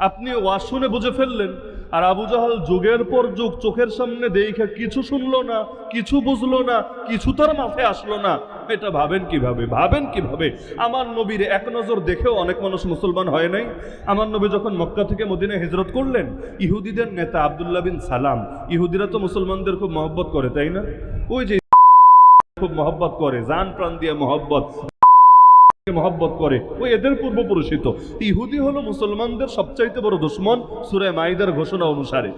আপনি ওয়াজ শুনে বুঝে ফেললেন, আর আবু জাহাল যুগের পর যুগ চোখের সামনে দেখে কিছু শুনলো না, কিছু বুঝলো না, কিছু তার মাথায় আসলো না। এটা ভাবেন কিভাবে? আমার নবীর এক নজর দেখেও অনেক মানুষ মুসলমান হয় নাই। আমার নবী যখন মক্কা থেকে মদিনায় হিজরত করলেন, ইহুদিদের নেতা আব্দুল্লাহ বিন সালাম, ইহুদিরা তো মুসলমানদের খুব মহব্বত করে, তাই না? ওই যে খুব মহব্বত করে, জান প্রাণ দিয়ে মহব্বত করে, ওই এদের পূর্বপুরুষিত। ইহুদি হলো মুসলমানদের সবচাইতে বড় দুশমন সূরা মাইদার ঘোষণা অনুসারে।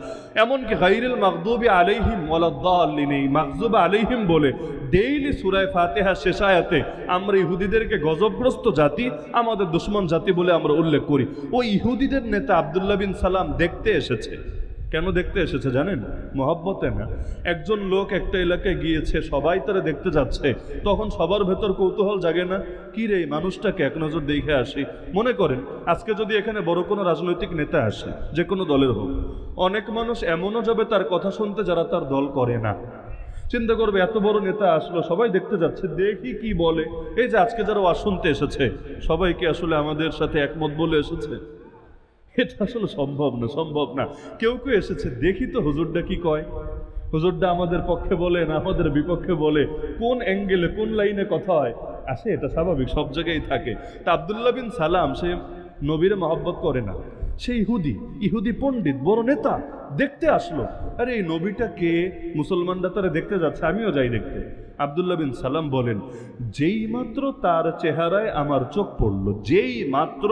এমনকি গায়রিল মাগদুবি আলাইহিম ওয়ালাদ-দাল্লিন, এই মাগদুব আলাইহিম বলে ডেইলি সূরা ফাতিহা শেষ আয়াতে আমরা ইহুদিদেরকে গজবগ্রস্ত জাতি, আমাদের দুশমন জাতি বলে আমরা উল্লেখ করি। ওই ইহুদিদের নেতা আব্দুল্লাহ বিন সালাম দেখতে এসেছে। কেন দেখতে এসেছে জানেন? মহব্বতে না। একজন লোক একটা এলাকায় গিয়েছে, সবাই তারা দেখতে যাচ্ছে, তখন সবার ভেতর কৌতূহল জাগে না, কি রে মানুষটাকে এক নজর দেখে আসি। মনে করেন আজকে যদি এখানে বড় কোনো রাজনৈতিক নেতা আসে, যে কোনো দলের হোক, অনেক মানুষ এমনও যাবে তার কথা শুনতে যারা তার দল করে না। চিন্তা করবে এত বড় নেতা আসলো, সবাই দেখতে যাচ্ছে, দেখি কি বলে। এই যে আজকে যারা ওয়াজ শুনতে এসেছে, সবাই কি আসলে আমাদের সাথে একমত বলে এসেছে? এটা আসলে সম্ভব না। কেউ এসেছে, দেখি তো হুজুরটা কি কয়, হুজুরটা আমাদের পক্ষে বলে না আমাদের বিপক্ষে বলে, কোন অ্যাঙ্গেলে কোন লাইনে কথা হয়। আসে, এটা স্বাভাবিক, সব জায়গায় থাকে। তা আব্দুল্লাহ বিন সালাম সে নবীর মহব্বত করে না, সে ইহুদি পণ্ডিত, বড় নেতা, দেখতে আসলো। আরে এই নবীটা কে? মুসলমানরা তারা দেখতে যাচ্ছে, আমিও যাই দেখতে। আব্দুল্লাহ বিন সালাম বলেন, যেই মাত্র তার চেহারায় আমার চোখ পড়লো, যেই মাত্র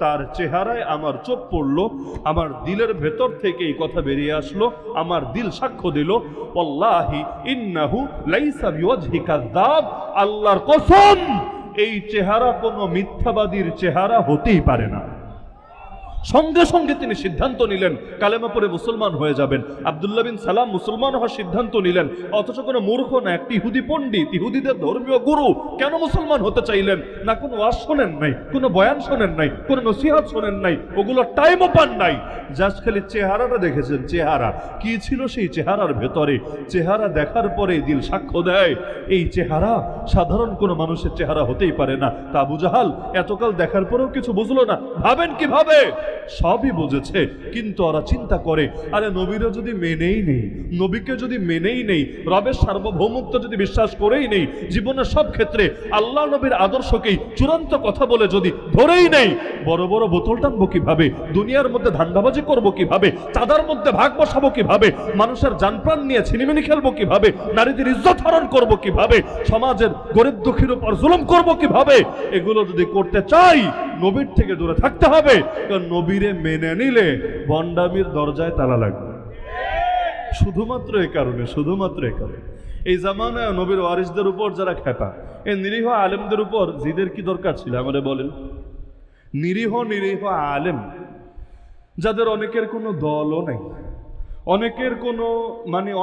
তার চেহারায় আমার চোখ পড়লো, আমার দিলের ভেতর থেকে এই কথা বেরিয়ে আসলো, আমার দিল সাক্ষ্য দিল, ওয়াল্লাহি ইন্নাহু লাইসা বিওয়াজহি কাযাব, আল্লাহর কসম এই চেহারা কোনো মিথ্যাবাদীর চেহারা হতেই পারে না। সঙ্গে সঙ্গে তিনি সিদ্ধান্ত নিলেন কালেমা পড়ে মুসলমান হয়ে যাবেন। আব্দুল্লাহ বিন সালাম মুসলমান হওয়ার সিদ্ধান্ত নিলেন, অথচ কোনো মূর্খ না, একটি ইহুদি পণ্ডিত, ইহুদিদের ধর্মীয় গুরু, কেন মুসলমান হতে চাইলেন না? কোনো ওয়াজ শোনেন নাই, কোনো বয়ান শোনেন নাই, কোনো নসিহত শোনেন নাই, ওগুলো টাইমও পান নাই, জাস্ট খালি চেহারাটা দেখেছেন। চেহারা কি ছিল সেই চেহারার ভেতরে? চেহারা দেখার পরে দিল সাক্ষ্য দেয় এই চেহারা সাধারণ কোনো মানুষের চেহারা হতেই পারে না। তা আবু জাহাল এতকাল দেখার পরেও কিছু বুঝলো না। ভাবেন কিভাবে? সবই বুঝেছে, কিন্তু ওরা চিন্তা করে, আরে নবীরা যদি মেনেই নেই, নবীকে যদি মেনেই নেই, রবের সার্বভৌমত্ব যদি বিশ্বাস করেই নেই, জীবনের সব ক্ষেত্রে আল্লাহ নবীর আদর্শকেই চূড়ান্ত কথা বলে যদি ধরেই নেই, বড় বড় বোতল টানবো কিভাবে? দুনিয়ার মধ্যে ধান্দাবাজি করবো কিভাবে? চাঁদার মধ্যে ভাগ বসাবো কিভাবে? মানুষের জানপ্রাণ নিয়ে ছিনিমিনি খেলবো কিভাবে? নারীদের ইজ্জত হরণ করবো কিভাবে? সমাজের গরিব দুঃখীর উপর জুলুম করবো কিভাবে? এগুলো যদি করতে চাই, নবীর থেকে দূরে থাকতে হবে। কারণ নবীরে মেনে নিলে ভণ্ডামির দরজায় তালা লাগবে। শুধুমাত্র এই কারণে, শুধুমাত্র এই কারণে এই জামানায় নবীর ওয়ারিসদের উপর যারা খেপা, এই নিরীহ আলেমদের উপর জিদের কি দরকার ছিল আমাদের বলেন? নিরীহ আলেম যাদের অনেকের কোনো দলও নাই, অনেকের কোনো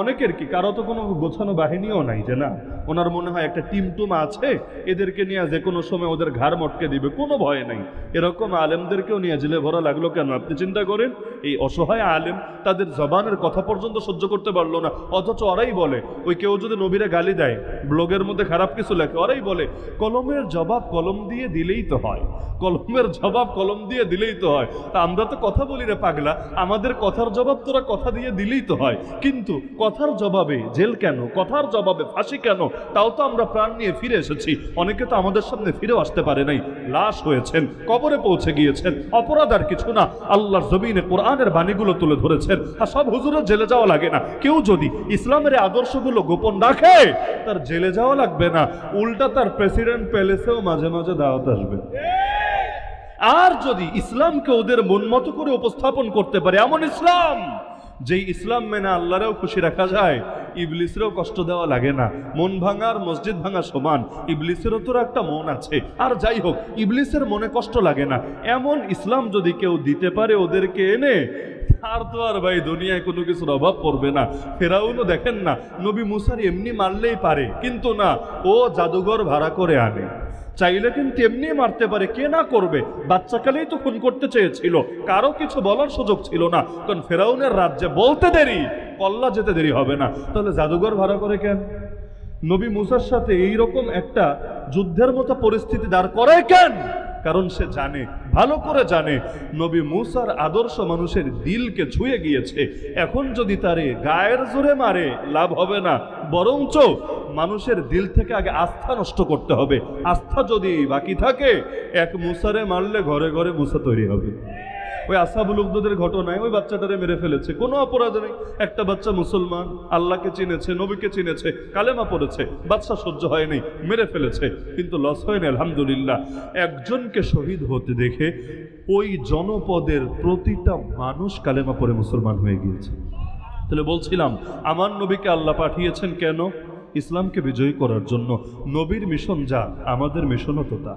অনেকের কি কারো তো কোনো গোছানো বাহিনীও নাই, যে না ওনার মনে হয় একটা টিমটুম আছে, এদেরকে নিয়ে যে কোনো সময় ওদের ঘাড় মটকে দিবে, কোনো ভয় নাই। এরকম আলেমদেরকেও নিয়ে জেলে ভরা লাগলো কেন? আপনি চিন্তা করেন, এই অসহায় আলেম তাদের জবানের কথা পর্যন্ত সহ্য করতে পারলো না, অথচ ওরাই বলে, ওই কেউ যদি নবীরা গালি দেয়, ব্লগের মধ্যে খারাপ কিছু লেখে, ওরাই বলে কলমের জবাব কলম দিয়ে দিলেই তো হয়, কলমের জবাব কলম দিয়ে দিলেই তো হয়। তা আমরা তো কথা বলি রে পাগলা, আমাদের কথার জবাব তোরা কথা দিয়ে দিলেই তো হয়, কিন্তু কথার জবাবে জেল কেন? কথার জবাবে ফাঁসি কেন? তাও তো আমরা প্রাণ নিয়ে ফিরে এসেছি। অনেকে তো আমাদের সামনে ফিরেও আসতে পারে নাই, লাশ হয়েছেন, কবরে পৌঁছে গিয়েছেন। অপরাধ আর কিছু না, আল্লাহর জমিনে কোরআনের বাণীগুলো তুলে ধরেছেন। আর সব হুজুরের জেলে যাওয়া লাগে না। কেউ যদি ইসলামের আদর্শগুলো গোপন রাখে, তার জেলে যাওয়া লাগবে না, উল্টা তার প্রেসিডেন্ট প্যালেসেও মাঝে মাঝে দাওয়াত আসবে। আর যদি ইসলামকে ওদের মন মতো করে উপস্থাপন করতে পারে, এমন ইসলাম যেই ইসলাম মেনে আল্লাহরেও খুশি রাখা যায়, ইবলিসেরও কষ্ট দেওয়া লাগে না। মন ভাঙার মসজিদ ভাঙা সমান, ইবলিসেরও তো একটা মন আছে। আর যাই হোক, ইবলিসের মনে কষ্ট লাগে না, এমন ইসলাম যদি কেউ দিতে পারে ওদেরকে এনে, আর তো আর ভাই দুনিয়ায় কোনো কিছুর অভাব পড়বে না। ফেরাউনও দেখেন না, নবী মুসার এমনি মারলেই পারে, কিন্তু না, ও জাদুঘর ভাড়া করে আনে। চাইলে কিন্তু এমনি মারতে পারে, কে না করবে? বাচ্চাকালেই তো খুন করতে চেয়েছিল, কারো কিছু বলার সুযোগ ছিল না, কারণ ফেরাউনের রাজ্যে বলতে দেরি, কল্লা যেতে দেরি হবে না। তাহলে জাদুঘর ভাড়া করে কেন? নবী মুসার সাথে এইরকম একটা যুদ্ধের মতো পরিস্থিতি দাঁড় করায় কেন? কারণ সে জানে, ভালো করে জানে, নবী মুসার আদর্শ মানুষের দিলকে ছুঁয়ে গিয়েছে। এখন যদি তারে গায়ের জোরে মারে লাভ হবে না, বরঞ্চ মানুষের দিল থেকে আগে আস্থা নষ্ট করতে হবে। আস্থা যদি বাকি থাকে, এক মুসারে মারলে ঘরে ঘরে মুসা তৈরি হবে। ওই আসহাবুল উখদুদের ঘটনায় ওই বাচ্চাটারে মেরে ফেলেছে, কোনো অপরাধ নেই। একটা বাচ্চা মুসলমান, আল্লাহকে চিনেছে, নবীকে চিনেছে, কালেমা পড়েছে, বাচ্চা সহ্য হয়নি, মেরে ফেলেছে, কিন্তু লস হয়নি আলহামদুলিল্লাহ। একজনকে শহীদ হতে দেখে ওই জনপদের প্রতিটা মানুষ কালেমা পড়ে মুসলমান হয়ে গিয়েছে। তাহলে বলছিলাম, আমার নবীকে আল্লাহ পাঠিয়েছেন কেন? ইসলামকে বিজয়ী করার জন্য। নবীর মিশন যা, আমাদের মিশনও তো তা।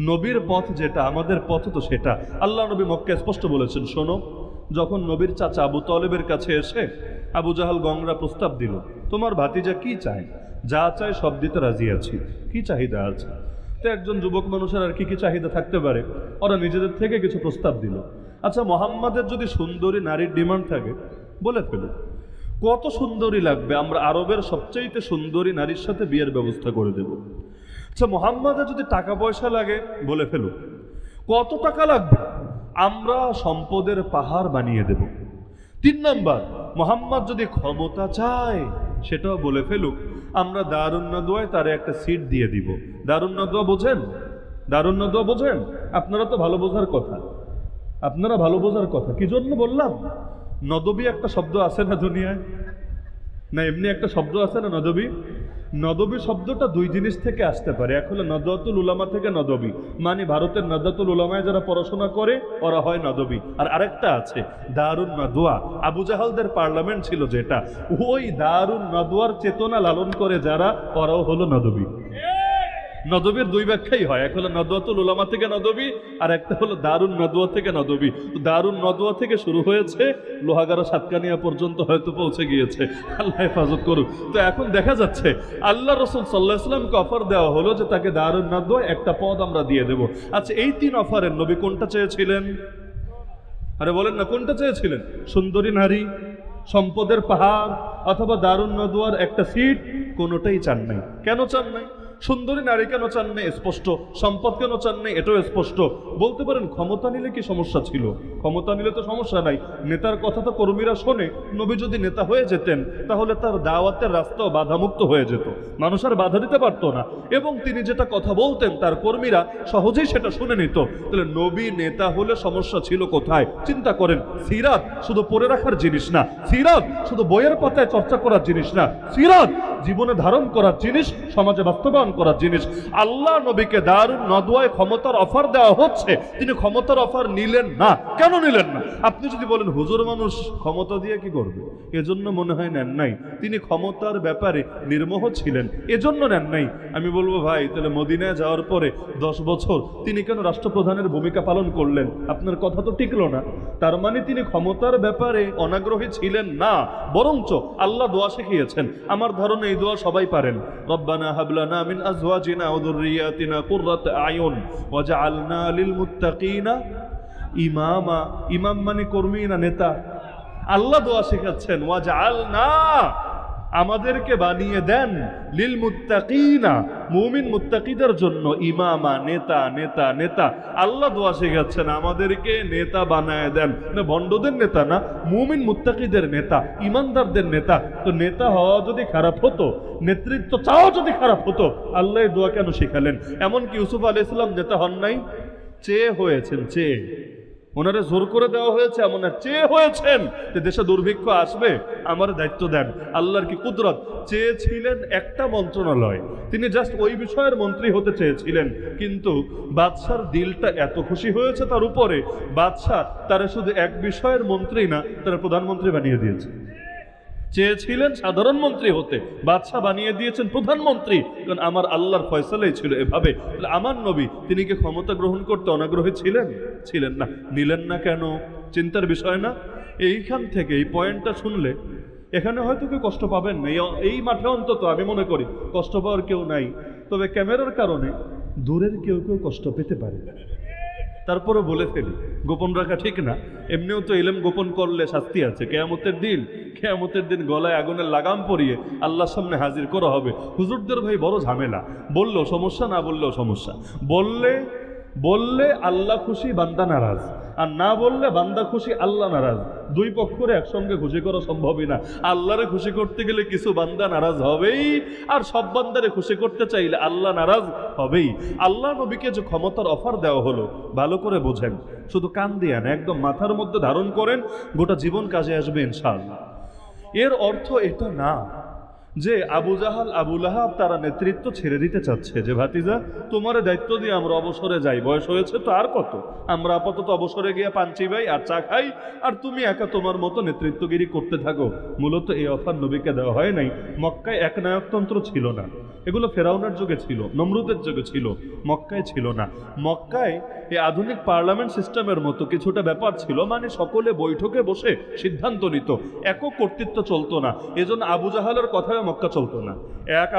নবীর পথ যেটা, আমাদের পথ তো সেটা। আল্লাহ নবী মক্কায় স্পষ্ট বলেছেন, শোনো, যখন নবীর চাচা আবু তালেবের কাছে এসে আবু জাহাল গংরা প্রস্তাব দিল, তোমার ভাতিজা কি চায়? যা চায় সব দিতে রাজি আছি, কি চাহিদা আছে? তো একজন যুবক মানুষের আর কি কি চাহিদা থাকতে পারে, ওরা নিজেদের থেকে কিছু প্রস্তাব দিল। আচ্ছা, মোহাম্মদের যদি সুন্দরী নারীর ডিমান্ড থাকে, বলে ফেলো, কত সুন্দরী লাগবে, আমরা আরবের সবচাইতে সুন্দরী নারীর সাথে বিয়ের ব্যবস্থা করে দেব। আচ্ছা, মোহাম্মদের যদি টাকা পয়সা লাগে, বলে ফেলো, কত টাকা লাগবে, আমরা সম্পদের পাহাড় বানিয়ে দেব। 3 নম্বর, মোহাম্মদ যদি ক্ষমতা চায়, সেটাও বলে ফেলুক, আমরা দারুন নাদওয়ায় তার একটা সিট দিয়ে দিব। দারুন নাদওয়া বোঝেন? দারুন নাদওয়া বোঝেন? আপনারা তো ভালো বোঝার কথা, আপনারা ভালো বোঝার কথা। কি জন্য বললাম? নদবী একটা শব্দ আছে না দুনিয়ায়? না এমনি একটা শব্দ আছে না নদবী? নদবী শব্দটা দুই জিনিস থেকে আসতে পারে। এক হলো নদওয়াতুল উলামা থেকে নদবী, মানে ভারতের নদওয়াতুল উলামায় যারা পড়াশোনা করে ওরা হয় নদবী। আর আরেকটা আছে দারুন নাদওয়া, আবু জাহালদের পার্লামেন্ট ছিল যেটা, ওই দারুন নাদওয়ার চেতনা লালন করে যারা, ওরাও হলো নদবী। নদবীর দুই ব্যাখ্যাই হয়, এক হলো নদওয়াতুল উলামা থেকে নদবী, আর একটা হলো দারুন নদওয়া থেকে নদবী। তো দারুন নদওয়া থেকে শুরু হয়েছে, লোহাগাড়া সাতকানিয়া পর্যন্ত হয়তো পৌঁছে গিয়েছে, আল্লাহ হেফাজত করুক। তো এখন দেখা যাচ্ছে আল্লাহ রাসূল সাল্লাল্লাহু আলাইহি ওয়াসাল্লামকে অফার দেওয়া হলো যে তাকে দারুন নদওয়া একটা পদ আমরা দিয়ে দেব। আচ্ছা, এই তিন অফারের নবী কোনটা চেয়েছিলেন? আরে বলেন না, কোনটা চেয়েছিলেন? সুন্দরী নারী, সম্পদের পাহাড়, অথবা দারুন নদওয়ার একটা সিট? কোনোটাই চান নাই। কেন চান নাই? সুন্দরী নারী কেন চান নাই স্পষ্ট, সম্পদ কেন চান নাই এটাও স্পষ্ট। বলতে পারেন ক্ষমতা নিলে কি সমস্যা ছিল? ক্ষমতা নিলে তো সমস্যা নাই, নেতার কথা তো কর্মীরা শোনে। নবী যদি নেতা হয়ে যেতেন তাহলে তার দাওয়াতের রাস্তাও বাধামুক্ত হয়ে যেত, মানুষ আর বাধা দিতে পারতো না, এবং তিনি যেটা কথা বলতেন তার কর্মীরা সহজেই সেটা শুনে নিত। তাহলে নবী নেতা হলে সমস্যা ছিল কোথায়? চিন্তা করেন, সিরাত শুধু পড়ে রাখার জিনিস না, সিরাত শুধু বইয়ের পাতায় চর্চা করার জিনিস না, সিরাত জীবনে ধারণ করার জিনিস, সমাজে বাস্তবায়ন করার জিনিস। আল্লাহ নবীকে দারুন নদওয়ায় ক্ষমতার অফার দেওয়া হচ্ছে, তিনি ক্ষমতার অফার নিলেন না। কেন নিলেন না? আপনি যদি বলেন হুজুর মানুষ ক্ষমতা দিয়ে কি করবে, এজন্য মনে হয় নেন নাই। তিনি ক্ষমতার ব্যাপারে নির্মোহ ছিলেন, এজন্য নেন নাই। আমি বলবো ভাই, তাহলে মদিনায় যাওয়ার পরে 10 বছর তিনি কেন রাষ্ট্রপ্রধানের ভূমিকা পালন করলেন? আপনার কথা তো টিকলো না। তার মানে তিনি ক্ষমতার ব্যাপারে অনাগ্রহী ছিলেন না, বরঞ্চ আল্লাহ দোয়া শিখিয়েছেন। আমার ধারণা এই দোয়া সবাই পারেন, রব্বানা হাবলানা মিন আজওয়াজিনা ওয়া যুররিয়াতিনা কুররাতা আয়ুন ওয়াজআলনা লিল মুত্তাকিনা ইমামা। ইমাম মানে কর্মী না নেতা? আল্লাহ দোয়া শিখাচ্ছেন ওয়াজআলনা, আমাদেরকে বানিয়ে দেন, লিল মুত্তাকিনা, মুমিন মুত্তাকিদের জন্য, ইমামা, নেতা নেতা নেতা। আল্লাহ দোয়া শিখাচ্ছেন আমাদেরকে নেতা বানায় দেন, না ভণ্ডদের নেতা না, মুমিন মুত্তাকিদের নেতা, ইমানদারদের নেতা। তো নেতা হওয়া যদি খারাপ হতো, নেতৃত্ব চাওয়া যদি খারাপ হতো, আল্লাহ এই দোয়া কেন শিখালেন? এমনকি ইউসুফ আলাইহিস সালাম নেতা হন নাই, চেয়ে হয়েছেন, চেয়ে। ওনারে জোর করে দেওয়া হয়েছে এমন না, চেয়ে হয়েছেন যে দেশে দুর্ভিক্ষ আসবে, আমার দায়িত্ব দেন। আল্লাহর কি কুদরত! চেয়েছিলেন একটা মন্ত্রণালয়, তিনি জাস্ট ওই বিষয়ের মন্ত্রী হতে চেয়েছিলেন, কিন্তু বাদশার দিলটা এত খুশি হয়েছে তার উপরে, বাদশা তারা শুধু এক বিষয়ের মন্ত্রী না, তারা প্রধানমন্ত্রী বানিয়ে দিয়েছে। চেয়েছিলেন সাধারণ মন্ত্রী হতে, বাদশা বানিয়ে দিয়েছেন প্রধানমন্ত্রী, কারণ আমার আল্লাহর ফয়সালাই ছিল এভাবে। তাহলে আমার নবী, তিনি কি ক্ষমতা গ্রহণ করতে অনাগ্রহী ছিলেন? ছিলেন না। নিলেন না কেন? চিন্তার বিষয় না? এইখান থেকে এই পয়েন্টটা শুনলে এখানে হয়তো কেউ কষ্ট পাবেন না, এই মাঠে অন্তত আমি মনে করি কষ্ট পাওয়ার কেউ নাই। তবে ক্যামেরার কারণে দূরের কেউ কেউ কষ্ট পেতে পারে। তারপরে বলে ফেলি, গোপন রাখা ঠিক না। এমনিও তো ইলম গোপন করলে শাস্তি আছে। কেয়ামতের দিন গলায় আগুনের লাগাম পরিয়ে আল্লাহর সামনে হাজির করা হবে। হুজুরদের ভাই বড় ঝামেলা, বললেও সমস্যা, না বললেও সমস্যা। বললে আল্লাহ খুশি, বান্দা নারাজ, আর না বললে বান্দা খুশি, আল্লাহ নারাজ। দুই পক্ষরে একসঙ্গে খুশি করা সম্ভবই না। আল্লাহরে খুশি করতে গেলে কিছু বান্দা নারাজ হবেই, আর সব বান্দারে খুশি করতে চাইলে আল্লাহ নারাজ হবেই। আল্লাহ নবীকে যে ক্ষমতার অফার দেওয়া হলো, ভালো করে বোঝেন, শুধু কান দিয়ে না, একদম মাথার মধ্যে ধারণ করেন, গোটা জীবন কাজে আসবে ইনশাআল্লাহ। এর অর্থ এটা না যে আবু জাহাল, আবু লাহাব তারা নেতৃত্ব ছেড়ে দিতে চাচ্ছে, যে ভাতিজা তোমার দায়িত্ব দিয়ে আমরা অবসরে যাই, বয়স হয়েছে তো আর কত, আমরা আপাতত অবসরে গিয়ে পাঞ্চি ভাই আর চা খাই, আর তুমি একা তোমার মতো নেতৃত্বগিরি করতে থাকো। মূলত এই অফার নবীকে দেওয়া হয় নাই। মক্কায় একনায়কতন্ত্র ছিল না, এগুলো ফেরাউনের যুগে ছিল, নমরুদের যুগে ছিল, মক্কায় ছিল না। মক্কায় এই আধুনিক পার্লামেন্ট সিস্টেমের মতো কিছুটা ব্যাপার ছিল, মানে সকলে বৈঠকে বসে সিদ্ধান্ত নিত, একক কর্তৃত্ব চলতো না। এজন্য আবু জাহালের কথায় মক্কা চলতো না,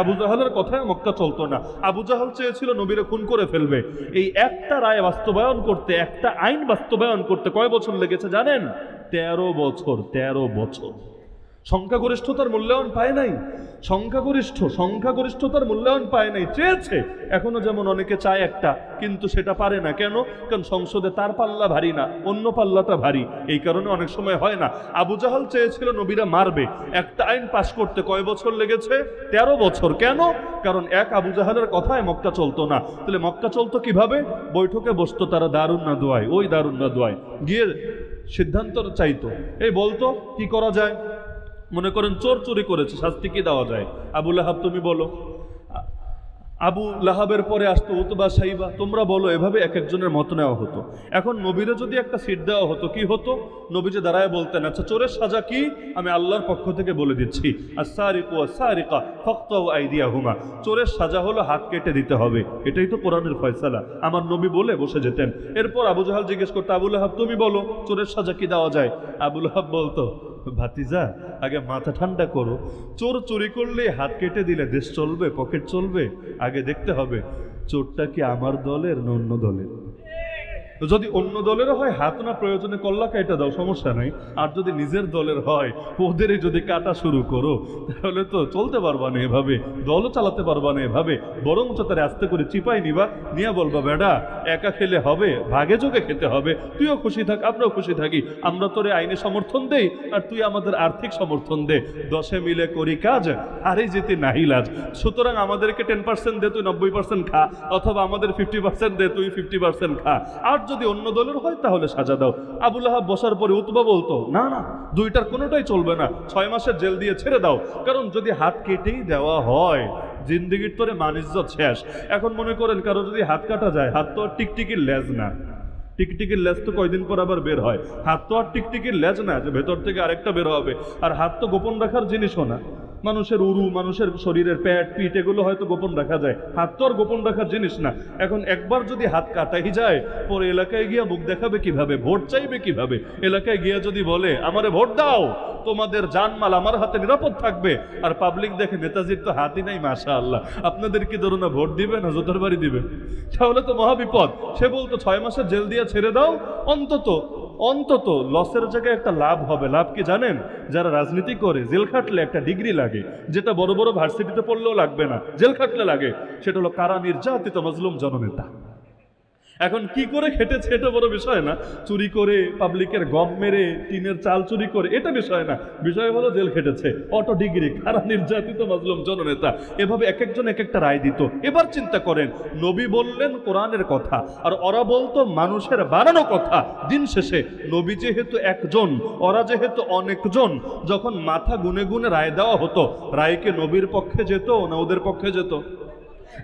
আবু জাহালের কথায় মক্কা চলতো না। আবু জাহাল চেয়েছিল নবীরে খুন করে ফেলবে। এই একটা রায় বাস্তবায়ন করতে, একটা আইন বাস্তবায়ন করতে কয় বছর লেগেছে জানেন? 13 বছর। 13 বছর। সংখ্যাগরিষ্ঠতার মূল্যায়ন পায় নাই, সংখ্যাগরিষ্ঠতার মূল্যায়ন পায় নাই, চেয়েছে এখনো যেমন অনেকে চায় একটা, কিন্তু সেটা পারে না। কেন? কারণ সংসদে তার পাল্লা ভারী না, অন্য পাল্লাটা ভারী, এই কারণে অনেক সময় হয় না। আবু জাহাল চেয়েছিল নবীরা মারবে, একটা আইন পাশ করতে কয় বছর লেগেছে? 13 বছর। কেন? কারণ এক আবু জাহালের কথায় মক্কা চলতো না। তাহলে মক্কা চলতো কিভাবে? বৈঠকে বসতো তারা দারুন না দোয়ায়, ওই দারুন না দোয়ায় গিয়ে সিদ্ধান্ত চাইতো, এই বলতো কি করা যায়। মনে করেন চোর চুরি করেছে, শাস্তি কি দেওয়া যায়? আবু লাহাব তুমি বলো। আবু লাহাবের পরে আসতো উতবা, সাইবা, তোমরা বলো। এভাবে এক একজনের মত নেওয়া হতো। এখন নবীরে যদি একটা সিট দেওয়া হতো, কি হতো? নবী যে দাঁড়ায় বলতেন, আচ্ছা চোরের সাজা কি? আমি আল্লাহর পক্ষ থেকে বলে দিচ্ছি, আস-সারিকু ওয়াস-সারিকা ফাকতাউ আইদিয়াহুমা, চোরের সাজা হলো হাত কেটে দিতে হবে। এটাই তো কোরআনের ফয়সালা। আমার নবী বলে বসে যেতেন। এরপর আবু জাহাল জিজ্ঞেস করতো, আবু লাহাব তুমি বলো চোরের সাজা কি দেওয়া যায়? আবু লাহাব বলতো, ভাতিজা আগে মাথা ঠান্ডা করো, চোর চুরি করলে হাত কেটে দিলে দেশ চলবে, পকেট চলবে? আগে দেখতে হবে চোরটা কি আমার দলের না অন্য দলের। যদি অন্য দলের হয় হাত না প্রয়োজনে কল্লা কাটা দাও, সমস্যা নাই। আর যদি নিজের দলের হয় ওদেরই যদি কাটা শুরু করো, তাহলে তো চলতে পারবা না এভাবে, দলও চালাতে পারবা না এভাবে। বরঞ্চ তারা আস্তে করে চিপাই নিবা, নিয়ে বলবা, বেডা একা খেলে হবে, ভাগে যোগে খেতে হবে, তুইও খুশি থাক আমরাও খুশি থাকি, আমরা তোরে আইনে সমর্থন দেই আর তুই আমাদের আর্থিক সমর্থন দে, 10 মিলে করি কাজ, হারে যেতে নাহি লাজ। সুতরাং আমাদেরকে 10% দে, তুই 90% খা, অথবা আমাদের 50% দে, তুই 50% খা। আর যদি অন্য দলের হয় তাহলে সাজা দাও। আবু লাহাব বসার পরে উতবা বলতো, না না, দুইটার কোনোটাই চলবে না, 6 মাসের জেল দিয়ে ছেড়ে দাও। কারণ যদি হাত কেটেই দেওয়া হয় জিন্দিগির তোরে মান-ইজ্জত শেষ। এখন মনে করেন কারো যদি হাত কাটা যায়, হাত তো আর টিকটিকির লেজ না, টিকটিকির লেজ তো কয়দিন পর আবার বের হয়। হাত তো আর টিকটিকির লেজ না যে ভেতর থেকে আরেকটা বের হবে। আর হাত তো গোপন রাখার জিনিসও না। মানুষের উরু, মানুষের শরীরের পেট, পিঠ, এগুলো হয়তো গোপন রাখা যায়, হাত তো আর গোপন রাখার জিনিস না। এখন একবার যদি হাত কাটাই যায়, পরে এলাকায় গিয়া মুখ দেখাবে কিভাবে, ভোট চাইবে কিভাবে? এলাকায় গিয়া যদি বলে আমারে ভোট দাও, তোমাদের জানমাল আমার হাতে নিরাপদ থাকবে, আর পাবলিক দেখে নেতাজির তো হাতই নাই, মাশাআল্লাহ, আপনাদের কি ধরুন না ভোট দিবে না জোতার বাড়ি দিবে? তাহলে তো মহাবিপদ। সে বলতো 6 মাসের জেল দিয়ে ছেড়ে দাও, অন্তত লসের জায়গায় একটা লাভ হবে। লাভ কি জানেন? যারা রাজনীতি করে জেল খাটলে একটা ডিগ্রি লাগে, যেটা বড় বড় ভার্সিটিতে পড়লেও লাগবে না, জেল খাটলে লাগে। সেটা হলো কারা নির্যাতিত মজলুম জননেতা। এখন কি করে খেটেছে এটা বড় বিষয় না, চুরি করে, পাবলিকের গম মেরে, টিনের চাল চুরি করে, এটা বিষয় না। বিষয় হলো জেল খেটেছে, অটো ডিগ্রি, কারা নির্যাতিত মজলুম জননেতা। এভাবে এক একজন এক একটা রায় দিত। এবার চিন্তা করেন, নবী বললেন কোরআনের কথা, আর ওরা বলতো মানুষের বানানো কথা। দিন শেষে নবী যেহেতু একজন, ওরা যেহেতু অনেকজন, যখন মাথা গুনে গুনে রায় দেওয়া হতো, রায়কে নবীর পক্ষে যেত না ওদের পক্ষে যেত?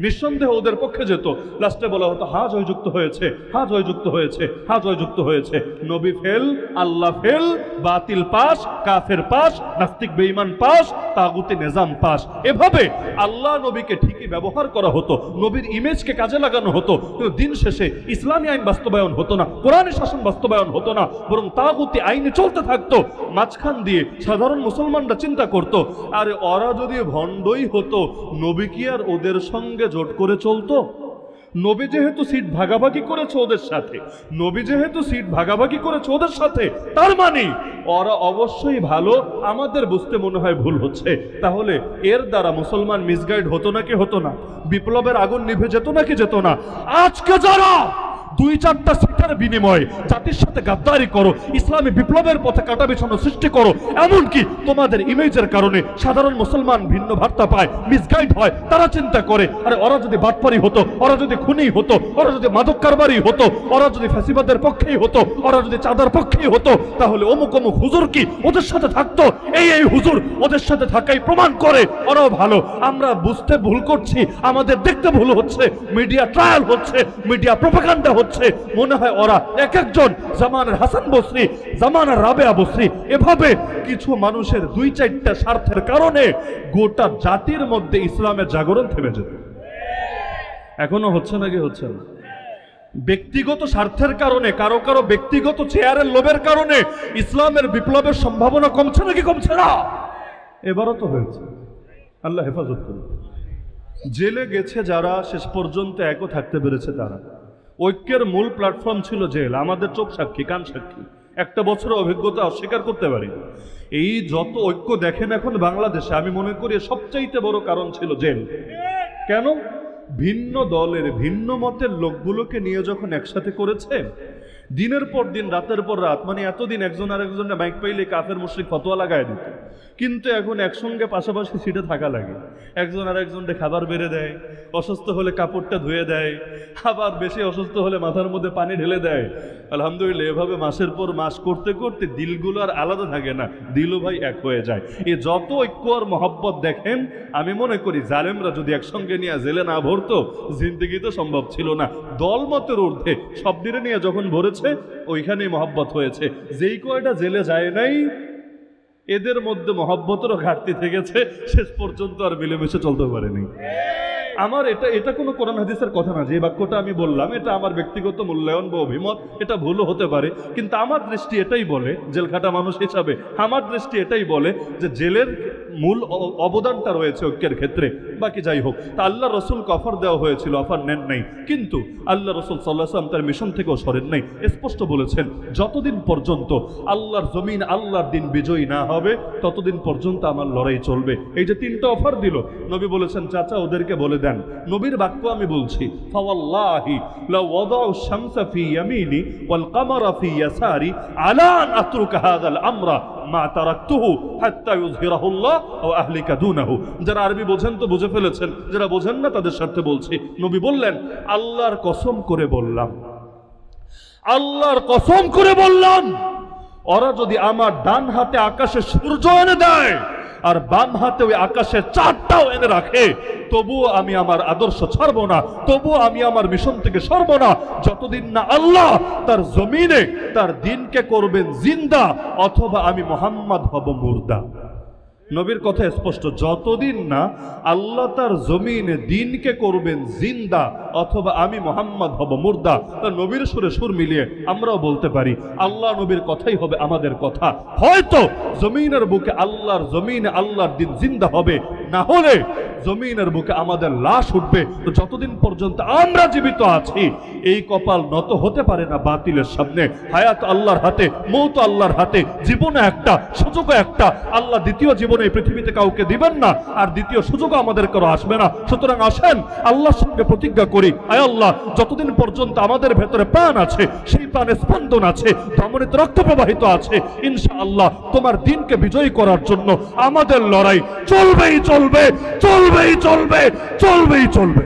নিঃসন্দেহে ওদের পক্ষে যেত। লাস্টে বলা হতো হা জয়যুক্ত হয়েছে, হা জয়যুক্ত হয়েছে, হা জয়যুক্ত হয়েছে। নবী ফেল, আল্লাহ ফেল, বাতিল পাস, কাফের পাস, নাস্তিক বেঈমান পাস, তাগুতি নিজাম পাস। এভাবে আল্লাহ নবীকে ঠিকই ব্যবহার করা হতো, নবীর ইমেজকে কাজে লাগানো হতো, কিন্তু দিন শেষে ইসলামী আইন বাস্তবায়ন হতো না, কোরআনী শাসন বাস্তবায়ন হতো না, বরং তাগুতি আইনে চলতে থাকতো। মাঝখান দিয়ে সাধারণ মুসলমানরা চিন্তা করতো, আরে ওরা যদি ভণ্ডই হতো, নবী কি আর ওদের সঙ্গে জোট করে চলতো? নবী যেহেতু সিট ভাগাভাগি করেছে ওদের সাথে, নবী যেহেতু সিট ভাগাভাগি করেছে ওদের সাথে, তার মানে ওরা অবশ্যই ভালো। আমাদের বুঝতে মনে হয় ভুল হচ্ছে। তাহলে এর দ্বারা মুসলমান মিসগাইড হতো নাকি হতো না? বিপ্লবের আগুন নিভে যেত নাকি যেত না? আজকে যারা 2-4টা সিটের বিনিময়ে জাতির সাথে গাদ্দারি করো, ইসলামী বিপ্লবের পথে কাটা বিছানো সৃষ্টি করো, এমনকি তোমাদের ইমেজের কারণে সাধারণ মুসলমান ভিন্ন বার্তা পায়, মিসগাইড হয়, তারা চিন্তা করে আরে ওরা যদি বাটপারি হতো, ওরা যদি খুনি হতো, ওরা যদি মাদক কারবারি হতো, ওরা যদি ফ্যাসিবাদের পক্ষেই হতো, ওরা যদি চাঁদার পক্ষেই হতো, তাহলে অমুক অমুক হুজুর কি ওদের সাথে থাকতো? এই হুজুর ওদের সাথে থাকাই প্রমাণ করে ওরাও ভালো। আমরা বুঝতে ভুল করছি, আমাদের দেখতে ভুল হচ্ছে, মিডিয়া ট্রায়াল হচ্ছে, মিডিয়া প্রোপাগান্ডা হচ্ছে। মনে হয় ওরা এক একজন জামানের হাসান বসরি, জামানের রাবেয়া বসরি। এভাবে কিছু মানুষের 2-4টা স্বার্থের কারণে গোটা জাতির মধ্যে ইসলামের জাগরণ থেমে যেত। এখনো হচ্ছে নাকি হচ্ছে না? ব্যক্তিগত স্বার্থের কারণে, কারো কারো ব্যক্তিগত চেয়ারের লোভের কারণে ইসলামের বিপ্লবের সম্ভাবনা কমছে নাকি কমছে না? এবারও তো হয়েছে। আল্লাহ হেফাজত করুন। জেলে গেছে যারা, শেষ পর্যন্ত একও থাকতে পেরেছে তারা। ঐক্যের মূল প্ল্যাটফর্ম ছিল জেল, আমাদের চোখ সাক্ষী, কান সাক্ষী। একটা বছরের অভিজ্ঞতা অস্বীকার করতে পারি। এই যত ঐক্য দেখেন এখন বাংলাদেশে, আমি মনে করি সবচাইতে বড় কারণ ছিল জেল। কেন? ভিন্ন দলের ভিন্ন মতের লোকগুলোকে নিয়ে যখন একসাথে করেছে, দিনের পর দিন রাতের পর রাত, মানে এতদিন একজন আরেকজনের বাইক পাইলে কাফের মুশরিক ফতোয়া লাগায় দিত, কিন্তু এখন একসঙ্গে পাশাপাশি সিটে থাকা লাগে। একজন আর একজনকে খাবার বেড়ে দেয়, অসুস্থ হলে কাপড়টা ধুয়ে দেয়, আবার বেশি অসুস্থ হলে মাথার মধ্যে পানি ঢেলে দেয়। আলহামদুলিল্লাহ, এভাবে মাসের পর মাস করতে করতে দিলগুলো আর আলাদা থাকে না, দিলও ভাই এক হয়ে যায়। এই যত ঐক্য আর মহব্বত দেখেন, আমি মনে করি জালেমরা যদি একসঙ্গে নিয়ে জেলে না ভরতো, জিন্দগি তো সম্ভব ছিল না। দল মতের ঊর্ধ্বে সব দিনে নিয়ে যখন ভরেছে, ওইখানেই মহব্বত হয়েছে। যেই কয়টা জেলে যায় নাই, এদের মধ্যে মহব্বতেরও ঘাটতি থেকেছে, শেষ পর্যন্ত আর মিলেমিশে চলতে পারেনি। আমার এটা কোনো কোরআন হাদিসের কথা না, যে বাক্যটা আমি বললাম এটা আমার ব্যক্তিগত মূল্যায়ন বা অভিমত, এটা ভুলও হতে পারে, কিন্তু আমার দৃষ্টি এটাই বলে, জেলখাটা মানুষ হিসাবে আমার দৃষ্টি এটাই বলে যে জেলের মূল অবদানটা রয়েছে ঐক্যের ক্ষেত্রে। বাকি যাই হোক, তা আল্লাহ রসুলকে অফার দেওয়া হয়েছিল, অফার নেন নাই, কিন্তু আল্লাহ রসুল সাল্লাল্লাহু আলাইহি ওয়াসাল্লাম তার মিশন থেকেও সরেন নাই। স্পষ্ট বলেছেন, যতদিন পর্যন্ত আল্লাহর জমিন আল্লাহর দিন বিজয়ী না হবে, ততদিন পর্যন্ত আমার লড়াই চলবে। এই যে তিনটা অফার দিল, নবী বলেছেন চাচা ওদেরকে বলে দেন, নবীর বাক্য আমি বলছি, ফাওয়াল্লাহি লাউ ওয়াদাউ শামসা ফি ইয়ামিনি ওয়াল কামারা ফি ইয়াসারি আলা আন আতরুকা হাযাল আমরা মা তারাকতুহু হাত্তা ইউযহিরাহুল্লাহ ওয়া আহলিকা দুনাহু। যারা আরবি বোঝেন তো বুঝে ফেলেছেন, যারা বোঝেন না তাদের স্বার্থে বলছি। নবী বললেন, আল্লাহর কসম করে বললাম, আল্লাহর কসম করে বললাম, ওরা যদি আমার ডান হাতে আকাশে সূর্য এনে দেয় আর বাম হাতে ওই আকাশের চাঁদটাও এনে রাখে, তবুও আমি আমার আদর্শ ছাড়বো না, তবুও আমি আমার মিশন থেকে সরবো না, যতদিন না আল্লাহ তার জমিনে তার দিনকে করবেন জিন্দা, অথবা আমি মুহাম্মদ হব মুর্দা। নবীর কথা স্পষ্ট, যতদিন না আল্লাহ তার জমিনে দিনকে করবেন জিন্দা, অথবা আমি মুহাম্মদ হব মুর্দা। নবীর সুরে সুর মিলিয়ে আমরাও বলতে পারি, আল্লাহ নবীর কথাই হবে আমাদের কথা। হয়তো জমিনের বুকে আল্লাহর জমিনে আল্লাহর দিন জিন্দা হবে, না হলে জমিনের বুকে আমাদের লাশ উঠবে। তো যতদিন পর্যন্ত আমরা জীবিত আছি, এই কপাল নত হতে পারে না বাতিলের সামনে। হায়াত আল্লাহর হাতে, মৌত আল্লাহর হাতে, জীবনে একটা, সুযোগও একটা। আল্লাহ দ্বিতীয় জীবনে এই পৃথিবীতে কাউকে দিবেন না, আর দ্বিতীয় সুযোগও আমাদের কারো আসবে না। সুতরাং আসেন আল্লাহর সঙ্গে প্রতিজ্ঞা করি, আয় আল্লাহ, যতদিন পর্যন্ত আমাদের ভেতরে প্রাণ আছে, সেই প্রাণে স্পন্দন আছে, ধমনীতে রক্ত প্রবাহিত আছে, ইনশাআল্লাহ তোমার দিনকে বিজয়ী করার জন্য আমাদের লড়াই চলবেই চলবে, চলবেই চলবে, চলবেই চলবে।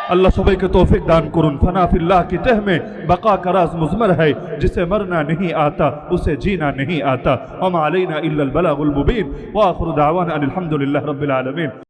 अल्लाह सभी को तौफीक दान करुन। फना फिल्लाह की तह में बका का राज मुज़मर है, जिसे मरना नहीं आता उसे जीना नहीं आता। वमा अलैना इल्लल बलागुल मुबीन व आखिरु दावाना अनिल हम्दुलिल्लाहि रब्बिल आलमीन।